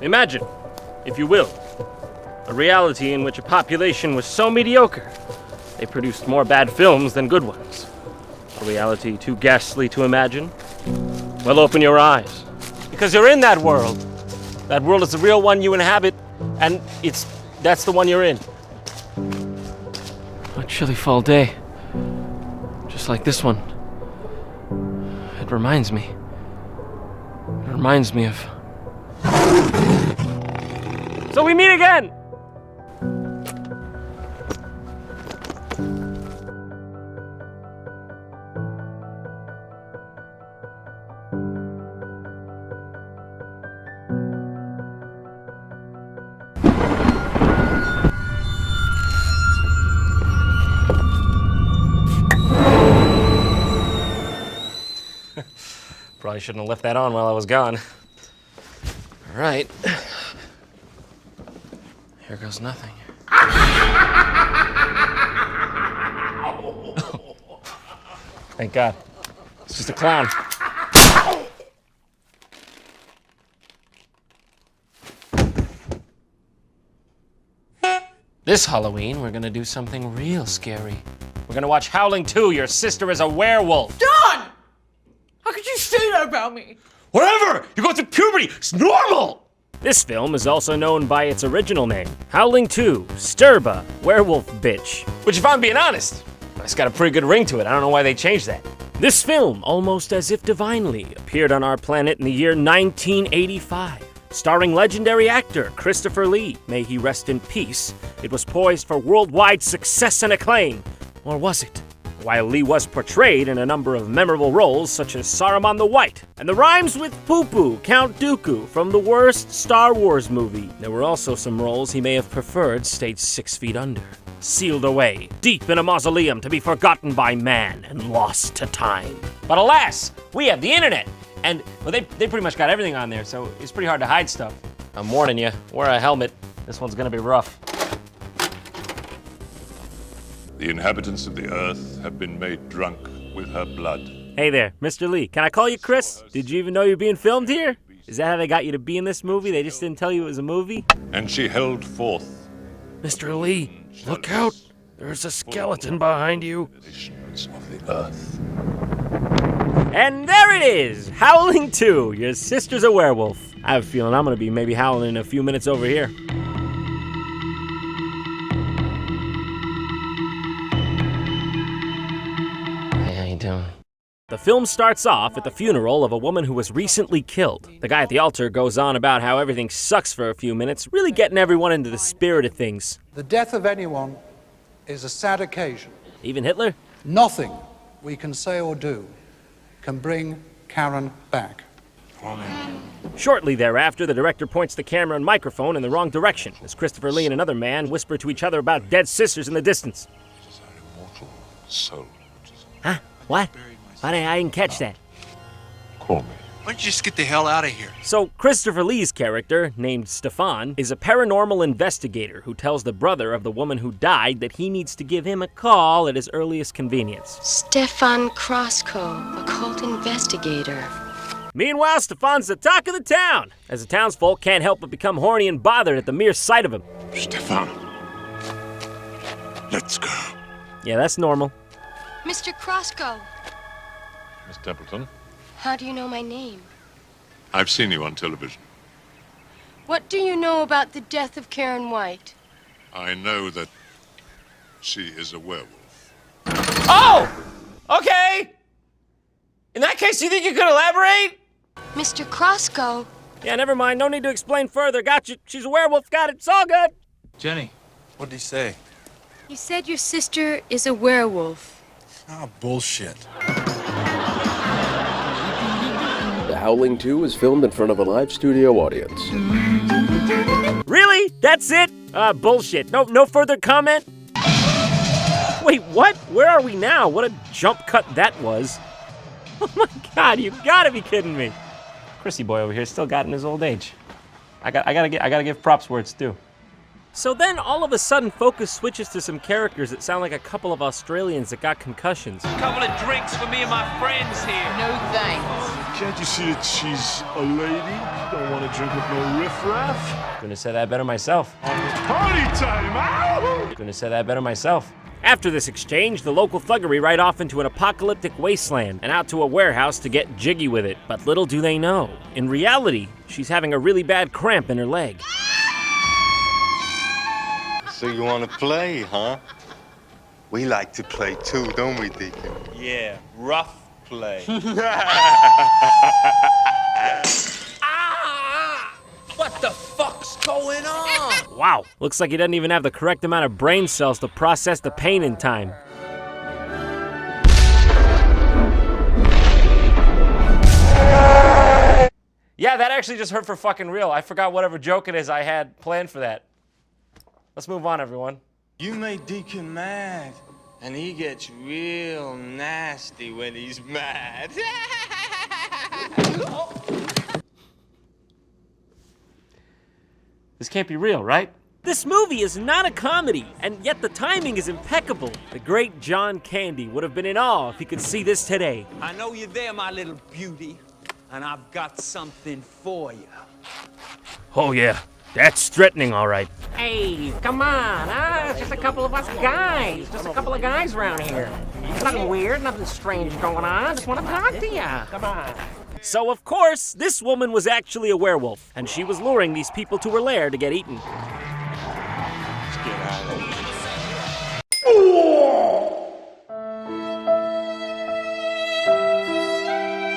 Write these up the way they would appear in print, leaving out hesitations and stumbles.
Imagine, if you will, a reality in which a population was so mediocre, they produced more bad films than good ones. A reality too ghastly to imagine? Well, open your eyes, because you're in that world. That world is the real one you inhabit, and that's the one you're in. A chilly fall day, just like this one. It reminds me of... So we meet again! Probably shouldn't have left that on while I was gone. All right. Here goes nothing. Thank God. It's just a clown. This Halloween, we're gonna do something real scary. We're gonna watch Howling II, Your Sister is a Werewolf. Don! How could you say that about me? Whatever! You're going through puberty! It's normal! This film is also known by its original name, Howling II, Sturba, Werewolf Bitch. Which, if I'm being honest, it's got a pretty good ring to it. I don't know why they changed that. This film, almost as if divinely, appeared on our planet in the year 1985. Starring legendary actor Christopher Lee, may he rest in peace, it was poised for worldwide success and acclaim. Or was it? While Lee was portrayed in a number of memorable roles such as Saruman the White, and the rhymes with Poo-Poo, Count Dooku from the worst Star Wars movie. There were also some roles he may have preferred stayed 6 feet under, sealed away, deep in a mausoleum to be forgotten by man and lost to time. But alas, we have the internet, and well, they pretty much got everything on there, so it's pretty hard to hide stuff. I'm warning you, wear a helmet. This one's gonna be rough. The inhabitants of the earth have been made drunk with her blood. Hey there, Mr. Lee. Can I call you Chris? Did you even know you're being filmed here? Is that how they got you to be in this movie? They just didn't tell you it was a movie? And she held forth. Mr. Lee, look out. There's a skeleton behind you. Nations of the earth. And there it is! Howling II, Your Sister's a Werewolf. I have a feeling I'm gonna be maybe howling in a few minutes over here. The film starts off at the funeral of a woman who was recently killed. The guy at the altar goes on about how everything sucks for a few minutes, really getting everyone into the spirit of things. The death of anyone is a sad occasion. Even Hitler? Nothing we can say or do can bring Karen back. Amen. Shortly thereafter, the director points the camera and microphone in the wrong direction as Christopher Lee and another man whisper to each other about dead sisters in the distance. It is our immortal soul. Huh? What? I didn't catch that. Call me. Why don't you just get the hell out of here? So, Christopher Lee's character, named Stefan, is a paranormal investigator who tells the brother of the woman who died that he needs to give him a call at his earliest convenience. Stefan Krosko, occult investigator. Meanwhile, Stefan's the talk of the town, as the townsfolk can't help but become horny and bothered at the mere sight of him. Stefan, let's go. Yeah, that's normal. Mr. Krosko, Miss Templeton, how do you know my name? I've seen you on television. What do you know about the death of Karen White? I know that she is a werewolf. Oh! Okay! In that case, you think you could elaborate? Mr. Krosko. Yeah, never mind. No need to explain further. Got you. She's a werewolf. Got it. It's all good. Jenny, what'd he say? You said your sister is a werewolf. Oh, bullshit. Howling II is filmed in front of a live studio audience. Really? That's it? Bullshit. No further comment? Wait, what? Where are we now? What a jump cut that was. Oh my God, you gotta be kidding me. Chrissy boy over here still got in his old age. I gotta give props where it's due. So then all of a sudden focus switches to some characters that sound like a couple of Australians that got concussions. Couple of drinks for me and my friends here. No thanks. Can't you see that she's a lady? Don't want to drink with no riffraff. Couldn't have said that better myself. Party time, ow! Couldn't have said that better myself. After this exchange, the local thuggery ride off into an apocalyptic wasteland and out to a warehouse to get jiggy with it. But little do they know, in reality, she's having a really bad cramp in her leg. So you want to play, huh? We like to play too, don't we, Deacon? Yeah, rough play. What the fuck's going on? Wow, looks like he doesn't even have the correct amount of brain cells to process the pain in time. Yeah, that actually just hurt for fucking real. I forgot whatever joke it is I had planned for that. Let's move on, everyone. You make Deacon mad, and he gets real nasty when he's mad. This can't be real, right? This movie is not a comedy, and yet the timing is impeccable. The great John Candy would have been in awe if he could see this today. I know you're there, my little beauty, and I've got something for you. Oh yeah, that's threatening, all right. Hey, come on, it's just a couple of us guys. Just a couple of guys around here. Nothing weird, nothing strange going on. Just want to talk to you. Come on. So of course, this woman was actually a werewolf, and she was luring these people to her lair to get eaten. Let's get out of here.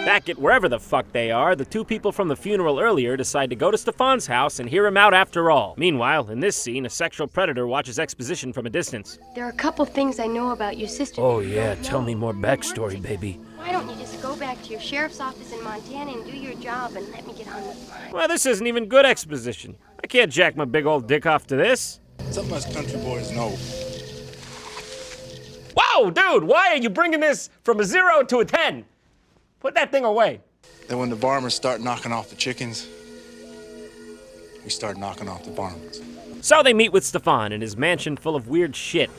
Back at wherever the fuck they are, the two people from the funeral earlier decide to go to Stefan's house and hear him out after all. Meanwhile, in this scene, a sexual predator watches exposition from a distance. There are a couple things I know about your sister. Oh that you yeah, don't tell know. me more backstory, baby. Why don't you just go back to your sheriff's office in Montana and do your job and let me get on with mine? Well, this isn't even good exposition. I can't jack my big old dick off to this. Something us country boys know. Whoa, dude, why are you bringing this from a 0 to a 10? Put that thing away. Then when the farmers start knocking off the chickens, we start knocking off the farmers. So they meet with Stefan in his mansion full of weird shit.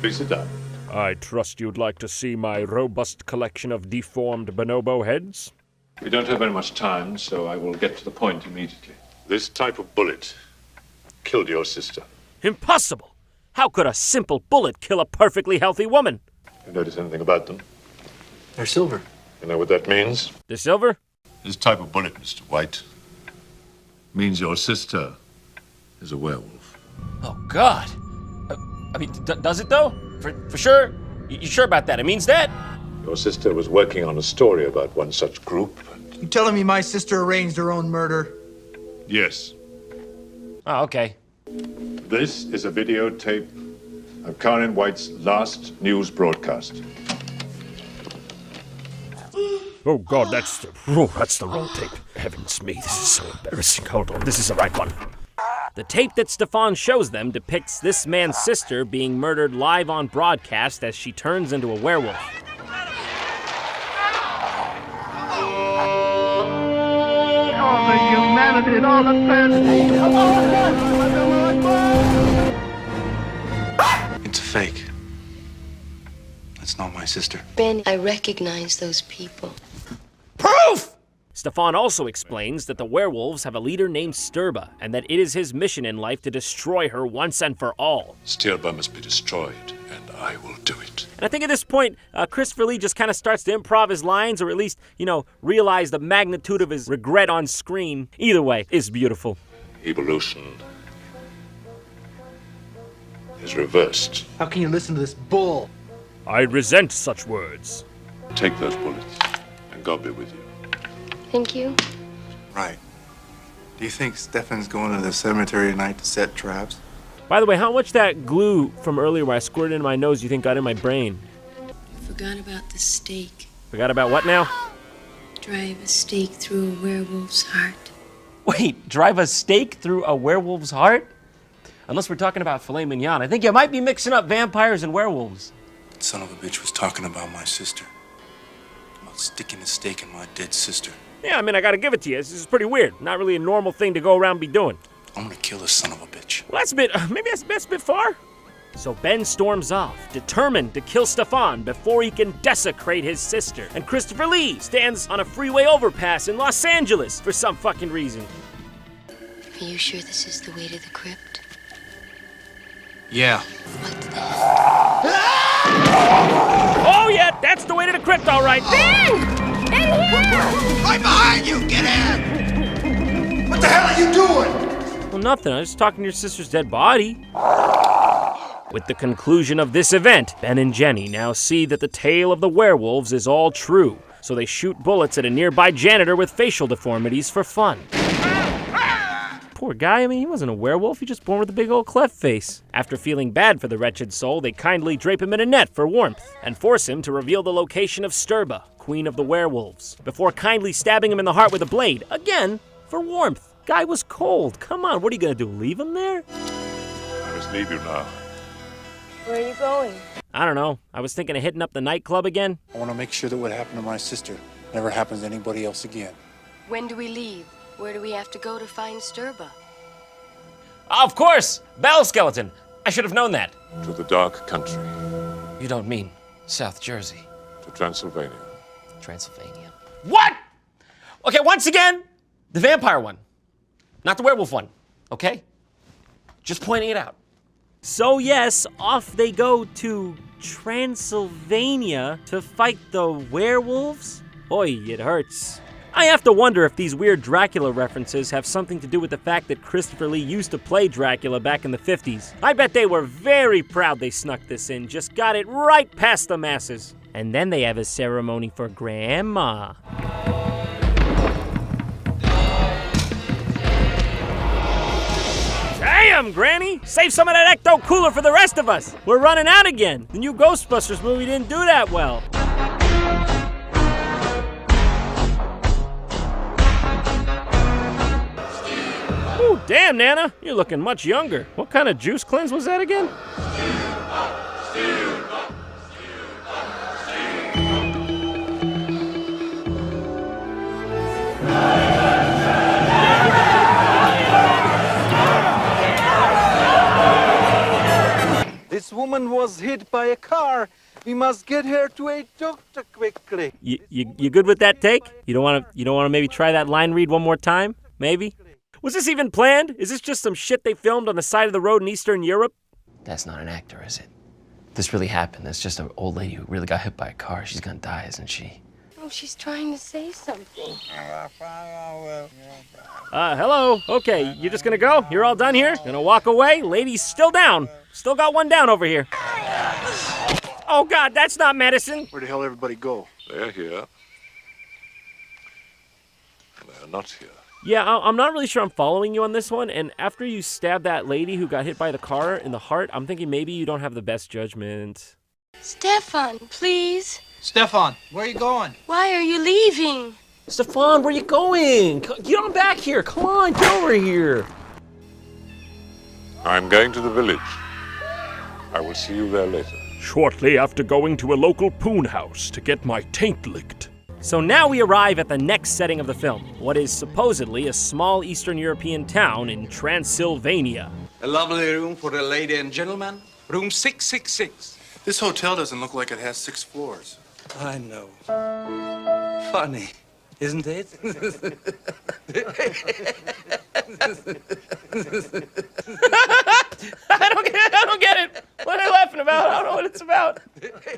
Please sit down. I trust you'd like to see my robust collection of deformed bonobo heads? We don't have very much time, so I will get to the point immediately. This type of bullet killed your sister. Impossible! How could a simple bullet kill a perfectly healthy woman? You notice anything about them? They're silver. You know what that means? The silver? This type of bullet, Mr. White, means your sister is a werewolf. Oh, God. I mean, does it though? For sure? You sure about that? It means that? Your sister was working on a story about one such group. You telling me my sister arranged her own murder? Yes. Oh, okay. This is a videotape of Karen White's last news broadcast. Oh God, that's the wrong tape. Heavens me, this is so embarrassing. Hold on, this is the right one. The tape that Stefan shows them depicts this man's sister being murdered live on broadcast as she turns into a werewolf. All the humanity and all the fantasy. It's a fake. That's not my sister. Ben, I recognize those people. Proof! Stefan also explains that the werewolves have a leader named Sturba, and that it is his mission in life to destroy her once and for all. Stirba must be destroyed, and I will do it. And I think at this point, Christopher Lee just kind of starts to improv his lines, or at least, realize the magnitude of his regret on screen. Either way, it's beautiful. Evolution is reversed. How can you listen to this bull? I resent such words. Take those bullets, and God be with you. Thank you. Right. Do you think Stefan's going to the cemetery tonight to set traps? By the way, how much that glue from earlier where I squirted into my nose you think got in my brain? You forgot about the stake. Forgot about what now? Drive a stake through a werewolf's heart. Wait, drive a stake through a werewolf's heart? Unless we're talking about filet mignon. I think you might be mixing up vampires and werewolves. That son of a bitch was talking about my sister. About sticking a stake in my dead sister. Yeah, I mean, I gotta give it to you. This is pretty weird. Not really a normal thing to go around be doing. I'm gonna kill this son of a bitch. Well, that's a bit, maybe that's a bit far. So Ben storms off, determined to kill Stefan before he can desecrate his sister. And Christopher Lee stands on a freeway overpass in Los Angeles for some fucking reason. Are you sure this is the way to the crypt? Yeah. Oh yeah, that's the way to the crypt, all right. Ben! In here! Right behind you! Get in! What the hell are you doing? Well, nothing. I was talking to your sister's dead body. With the conclusion of this event, Ben and Jenny now see that the tale of the werewolves is all true. So they shoot bullets at a nearby janitor with facial deformities for fun. Poor guy, I mean, he wasn't a werewolf, he just born with a big old cleft face. After feeling bad for the wretched soul, they kindly drape him in a net for warmth and force him to reveal the location of Sturba, queen of the werewolves, before kindly stabbing him in the heart with a blade, again, for warmth. Guy was cold. Come on, what are you gonna do, leave him there? I must leave you now. Where are you going? I don't know. I was thinking of hitting up the nightclub again. I want to make sure that what happened to my sister never happens to anybody else again. When do we leave? Where do we have to go to find Sturba? Of course! Battle skeleton! I should have known that. To the dark country. You don't mean South Jersey. To Transylvania. Transylvania. What?! Okay, once again, the vampire one. Not the werewolf one, okay? Just pointing it out. So yes, off they go to Transylvania to fight the werewolves? Oy, it hurts. I have to wonder if these weird Dracula references have something to do with the fact that Christopher Lee used to play Dracula back in the 50s. I bet they were very proud they snuck this in, just got it right past the masses. And then they have a ceremony for Grandma. Damn, Granny! Save some of that ecto cooler for the rest of us! We're running out again! The new Ghostbusters movie didn't do that well. Ooh, damn, Nana! You're looking much younger. What kind of juice cleanse was that again? This woman was hit by a car. We must get her to a doctor quickly. You good with that take? You don't want to maybe try that line read one more time? Maybe? Was this even planned? Is this just some shit they filmed on the side of the road in Eastern Europe? That's not an actor, is it? This really happened. That's just an old lady who really got hit by a car. She's gonna die, isn't she? Oh, she's trying to say something. Hello. Okay, you're just gonna go? You're all done here? Gonna walk away? Lady's still down. Still got one down over here. Oh God, that's not medicine. Where the hell everybody go? They're here. They're not here. Yeah, I'm not really sure I'm following you on this one, and after you stabbed that lady who got hit by the car in the heart, I'm thinking maybe you don't have the best judgment. Stefan, please. Stefan, where are you going? Why are you leaving? Stefan, where you going? Get on back here. Come on, get over here. I'm going to the village. I will see you there later. Shortly after going to a local poon house to get my taint licked. So now we arrive at the next setting of the film, what is supposedly a small Eastern European town in Transylvania. A lovely room for the lady and gentleman. Room 666. This hotel doesn't look like it has 6 floors. I know. Funny, isn't it? I don't get it. What are they laughing about? I don't know what it's about.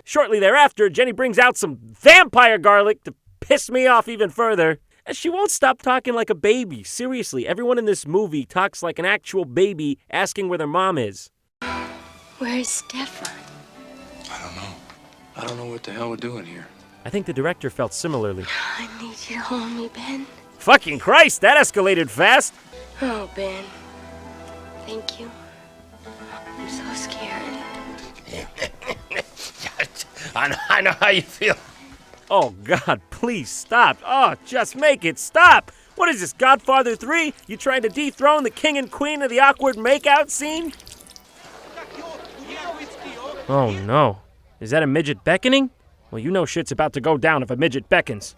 Shortly thereafter, Jenny brings out some vampire garlic to piss me off even further. And she won't stop talking like a baby. Seriously, everyone in this movie talks like an actual baby asking where their mom is. Where's Stefan? I don't know what the hell we're doing here. I think the director felt similarly. I need you to hold me, Ben. Fucking Christ, that escalated fast. Oh, Ben. Thank you. I'm so scared. I know how you feel. Oh, God, please stop. Oh, just make it stop. What is this, Godfather 3? You trying to dethrone the king and queen of the awkward makeout scene? Oh, no. Is that a midget beckoning? Well, you know shit's about to go down if a midget beckons.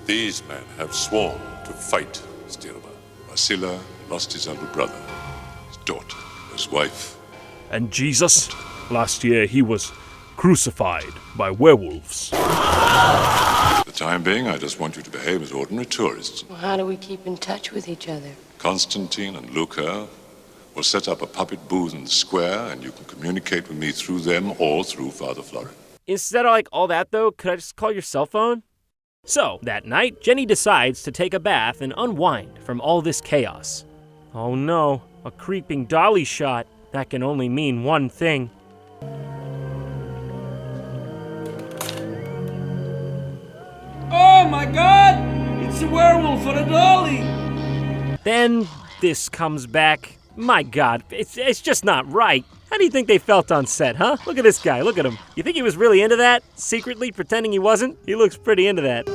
These men have sworn to fight Stirba. Vasila lost his elder brother, his daughter, his wife. And Jesus? Last year he was crucified by werewolves. For the time being, I just want you to behave as ordinary tourists. Well, how do we keep in touch with each other? Constantine and Luca will set up a puppet booth in the square, and you can communicate with me through them or through Father Florin. Instead of all that, though, could I just call your cell phone? So, that night, Jenny decides to take a bath and unwind from all this chaos. Oh no, a creeping dolly shot. That can only mean one thing. Oh my god! It's a werewolf on a dolly! Then this comes back. My God, it's just not right. How do you think they felt on set, huh? Look at this guy, look at him. You think he was really into that? Secretly pretending he wasn't? He looks pretty into that.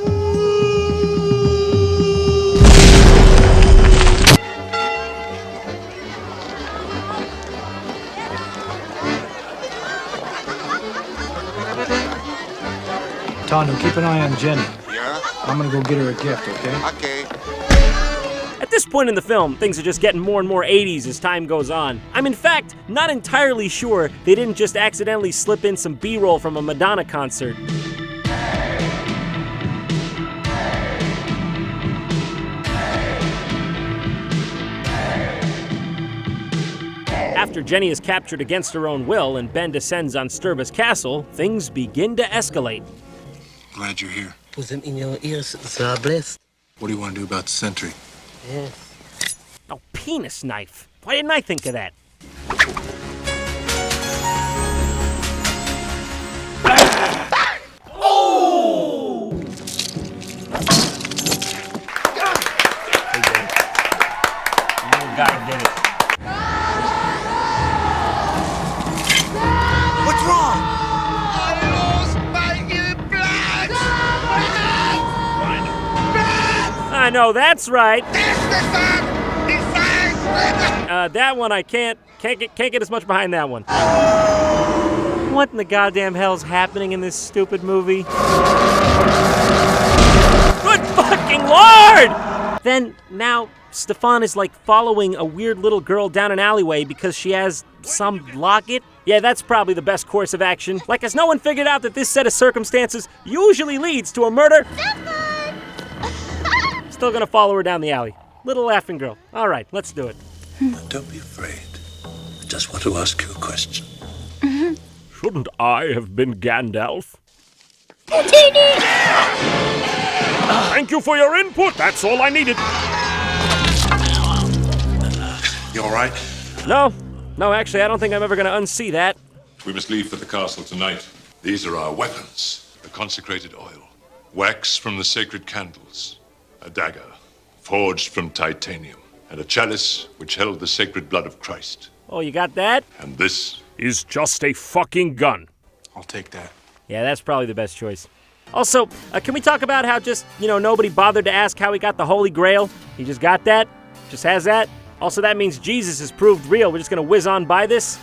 Tanu, keep an eye on Jenny. Yeah? I'm gonna go get her a gift, okay? Okay. At this point in the film, things are just getting more and more 80s as time goes on. I'm in fact not entirely sure they didn't just accidentally slip in some B-roll from a Madonna concert. After Jenny is captured against her own will and Ben descends on Sturba's castle, things begin to escalate. Glad you're here. Put them in your ears, so blessed. What do you want to do about the sentry? Yes. Oh, penis knife. Why didn't I think of that? Oh! You guy did it. What's wrong? I lost my implant! I know, that's right. It's the sun! That one I can't get as much behind that one. What in the goddamn hell's happening in this stupid movie? Good fucking Lord! Then, now, Stefan is like following a weird little girl down an alleyway because she has some locket. Yeah, that's probably the best course of action. Like, has no one figured out that this set of circumstances usually leads to a murder? Still gonna follow her down the alley. Little laughing girl. All right, let's do it. Don't be afraid. I just want to ask you a question. Shouldn't I have been Gandalf? Thank you for your input. That's all I needed. You all right? No, actually, I don't think I'm ever gonna unsee that. We must leave for the castle tonight. These are our weapons. The consecrated oil. Wax from the sacred candles. A dagger, forged from titanium. And a chalice which held the sacred blood of Christ. Oh, you got that? And this is just a fucking gun. I'll take that. Yeah, that's probably the best choice. Also, can we talk about how just, nobody bothered to ask how he got the Holy Grail? He just got that? Just has that? Also, that means Jesus is proved real. We're just gonna whiz on by this?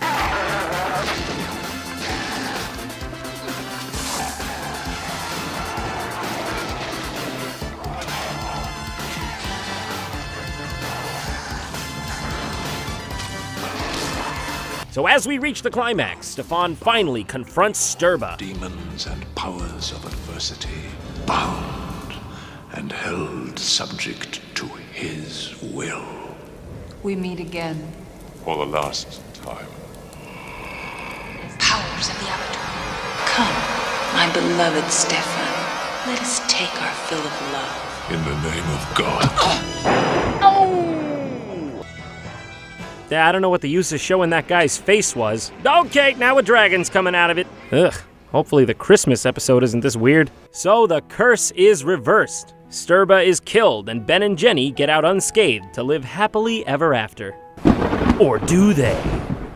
So as we reach the climax, Stefan finally confronts Sturba. Demons and powers of adversity, bound and held subject to his will. We meet again. For the last time. Powers of the Avatar, come, my beloved Stefan. Let us take our fill of love. In the name of God. Yeah, I don't know what the use of showing that guy's face was. Okay, now a dragon's coming out of it. Ugh, hopefully the Christmas episode isn't this weird. So the curse is reversed. Sturba is killed and Ben and Jenny get out unscathed to live happily ever after. Or do they?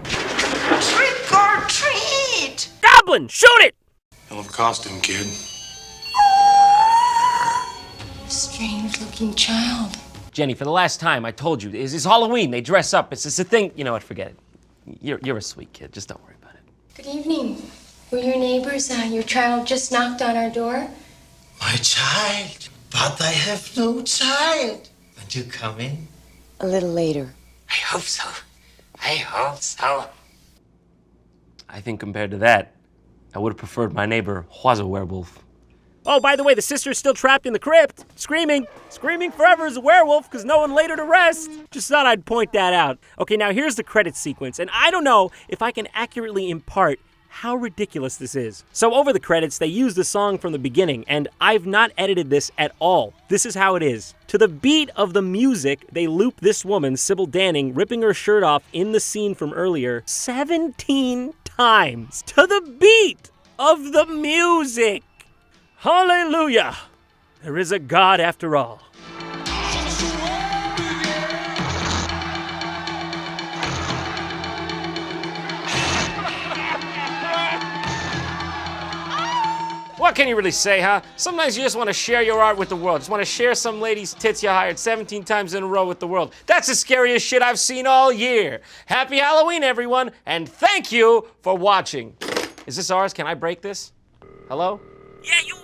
Trick or treat! Goblin, shoot it! Hell of a costume, kid. Strange-looking child. Jenny, for the last time, I told you, it's Halloween. They dress up. It's a thing. You know what? Forget it. You're a sweet kid. Just don't worry about it. Good evening. We're your neighbors. Your child just knocked on our door. My child? But I have no child. Won't you come in? A little later. I hope so. I hope so. I think compared to that, I would have preferred my neighbor was a werewolf. Oh, by the way, the sister's still trapped in the crypt, screaming forever as a werewolf because no one laid her to rest. Just thought I'd point that out. Okay, now here's the credits sequence, and I don't know if I can accurately impart how ridiculous this is. So over the credits, they use the song from the beginning, and I've not edited this at all. This is how it is. To the beat of the music, they loop this woman, Sybil Danning, ripping her shirt off in the scene from earlier 17 times. To the beat of the music. Hallelujah! There is a God after all. What can you really say, huh? Sometimes you just want to share your art with the world. Just want to share some lady's tits you hired 17 times in a row with the world. That's the scariest shit I've seen all year. Happy Halloween, everyone, and thank you for watching. Is this ours? Can I break this? Hello? Yeah, you